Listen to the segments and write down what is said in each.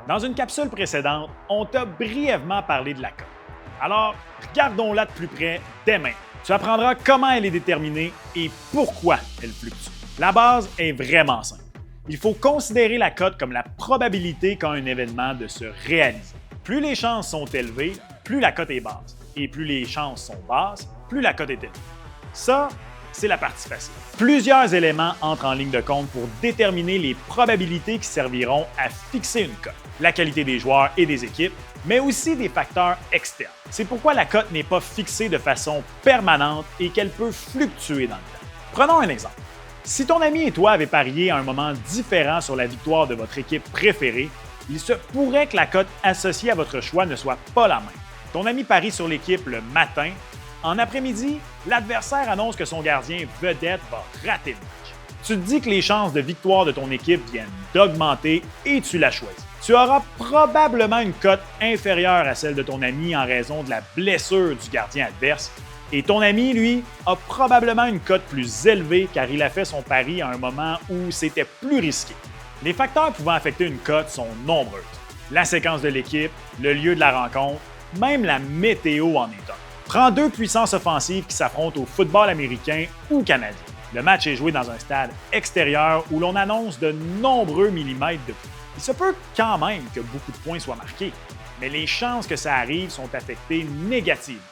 Dans une capsule précédente, on t'a brièvement parlé de la cote. Alors, regardons-la de plus près dès maintenant. Tu apprendras comment elle est déterminée et pourquoi elle fluctue. La base est vraiment simple. Il faut considérer la cote comme la probabilité qu'a un événement de se réaliser. Plus les chances sont élevées, plus la cote est basse. Et plus les chances sont basses, plus la cote est élevée. Ça, c'est la partie facile. Plusieurs éléments entrent en ligne de compte pour déterminer les probabilités qui serviront à fixer une cote. La qualité des joueurs et des équipes, mais aussi des facteurs externes. C'est pourquoi la cote n'est pas fixée de façon permanente et qu'elle peut fluctuer dans le temps. Prenons un exemple. Si ton ami et toi avez parié à un moment différent sur la victoire de votre équipe préférée, il se pourrait que la cote associée à votre choix ne soit pas la même. Ton ami parie sur l'équipe le matin. En après-midi, l'adversaire annonce que son gardien vedette va rater le match. Tu te dis que les chances de victoire de ton équipe viennent d'augmenter et tu la choisis. Tu auras probablement une cote inférieure à celle de ton ami en raison de la blessure du gardien adverse. Et ton ami, lui, a probablement une cote plus élevée car il a fait son pari à un moment où c'était plus risqué. Les facteurs pouvant affecter une cote sont nombreux. La séquence de l'équipe, le lieu de la rencontre, même la météo en est un. Prends deux puissances offensives qui s'affrontent au football américain ou canadien. Le match est joué dans un stade extérieur où l'on annonce de nombreux millimètres de pluie. Il se peut quand même que beaucoup de points soient marqués, mais les chances que ça arrive sont affectées négativement.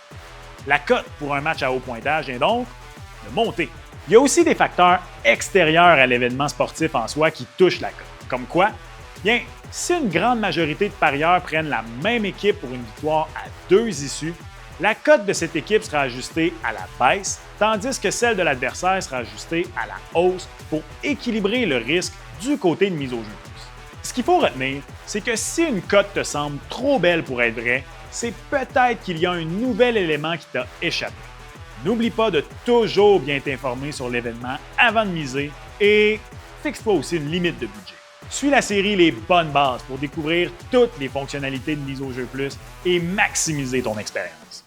La cote pour un match à haut pointage est donc de monter. Il y a aussi des facteurs extérieurs à l'événement sportif en soi qui touchent la cote. Comme quoi? Bien, si une grande majorité de parieurs prennent la même équipe pour une victoire à deux issues, la cote de cette équipe sera ajustée à la baisse, tandis que celle de l'adversaire sera ajustée à la hausse pour équilibrer le risque du côté de mise au jeu plus. Ce qu'il faut retenir, c'est que si une cote te semble trop belle pour être vraie, c'est peut-être qu'il y a un nouvel élément qui t'a échappé. N'oublie pas de toujours bien t'informer sur l'événement avant de miser et fixe-toi aussi une limite de budget. Suis la série Les Bonnes Bases pour découvrir toutes les fonctionnalités de mise au jeu plus et maximiser ton expérience.